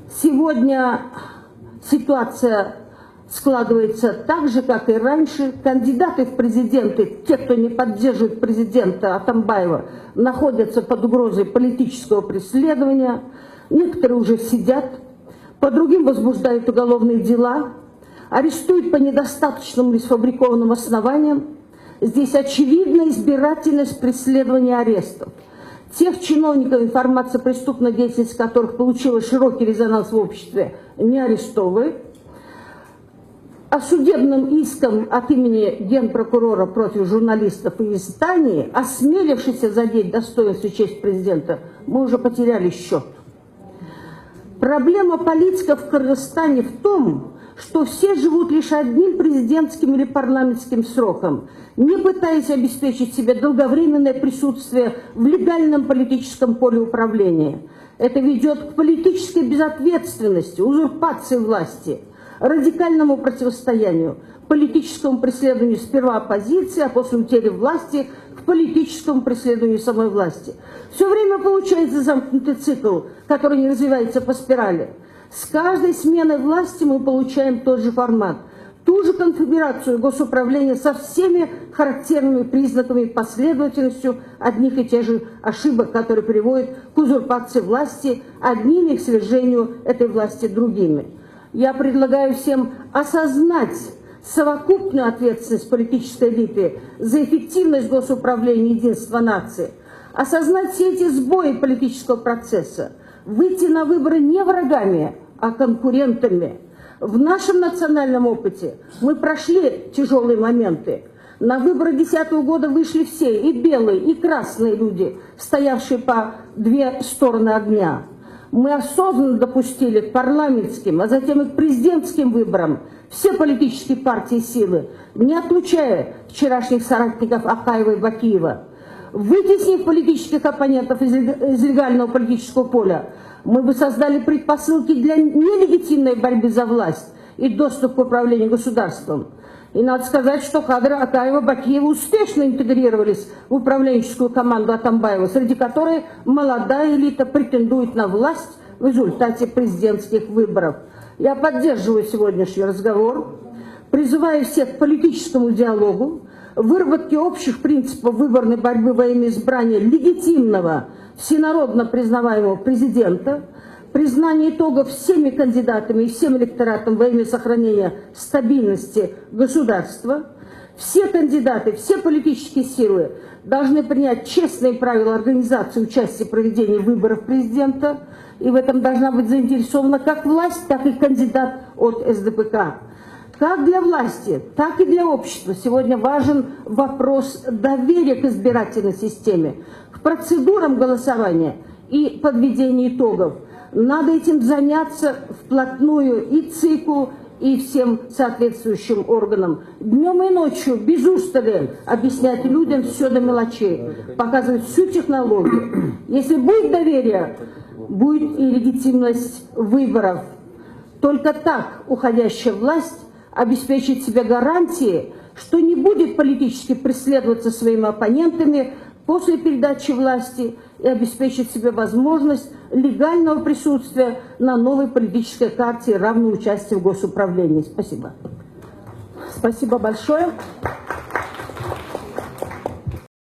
Сегодня ситуация складывается так же, как и раньше. Кандидаты в президенты, те, кто не поддерживает президента Атамбаева, находятся под угрозой политического преследования. Некоторые уже сидят, по другим возбуждают уголовные дела, арестуют по недостаточным или сфабрикованным основаниям. Здесь очевидна избирательность преследования арестов. Тех чиновников, информация о преступной деятельности которых получила широкий резонанс в обществе, не арестовывают. О судебном иском от имени генпрокурора против журналистов и изданий, осмелившихся задеть достоинство и честь президента, мы уже потеряли счет. Проблема политиков в Кыргызстане в том, что все живут лишь одним президентским или парламентским сроком, не пытаясь обеспечить себе долговременное присутствие в легальном политическом поле управления. Это ведет к политической безответственности, узурпации власти, радикальному противостоянию, политическому преследованию сперва оппозиции, а после утери власти к политическому преследованию самой власти. Все время получается замкнутый цикл, который не развивается по спирали. С каждой сменой власти мы получаем тот же формат, ту же конфигурацию госуправления со всеми характерными признаками и последовательностью одних и тех же ошибок, которые приводят к узурпации власти одними, к свержению этой власти другими. Я предлагаю всем осознать совокупную ответственность политической элиты за эффективность госуправления и единства нации, осознать все эти сбои политического процесса, выйти на выборы не врагами, а конкурентами. В нашем национальном опыте мы прошли тяжелые моменты. На выборы 2010 года вышли все, и белые, и красные люди, стоявшие по две стороны огня. Мы осознанно допустили к парламентским, а затем и к президентским выборам все политические партии и силы, не отлучая вчерашних соратников Акаева и Бакиева. Вытеснив политических оппонентов из легального политического поля, мы бы создали предпосылки для нелегитимной борьбы за власть и доступ к управлению государством. И надо сказать, что кадры Акаева и Бакиева успешно интегрировались в управленческую команду Атамбаева, среди которой молодая элита претендует на власть в результате президентских выборов. Я поддерживаю сегодняшний разговор, призываю всех к политическому диалогу, выработке общих принципов выборной борьбы во имя избрания легитимного, всенародно признаваемого президента, признание итогов всеми кандидатами и всем электоратом во имя сохранения стабильности государства. Все кандидаты, все политические силы должны принять честные правила организации, участия, проведения выборов президента, и в этом должна быть заинтересована как власть, так и кандидат от СДПК. Как для власти, так и для общества сегодня важен вопрос доверия к избирательной системе, к процедурам голосования и подведения итогов. Надо этим заняться вплотную и ЦИКу, и всем соответствующим органам. Днем и ночью, без устали, объяснять людям все до мелочей, показывать всю технологию. Если будет доверие, будет и легитимность выборов. Только так уходящая власть обеспечит себе гарантии, что не будет политически преследоваться своими оппонентами после передачи власти и обеспечит себе возможность легального присутствия на новой политической карте и равного участия в госуправлении. Спасибо. Спасибо большое.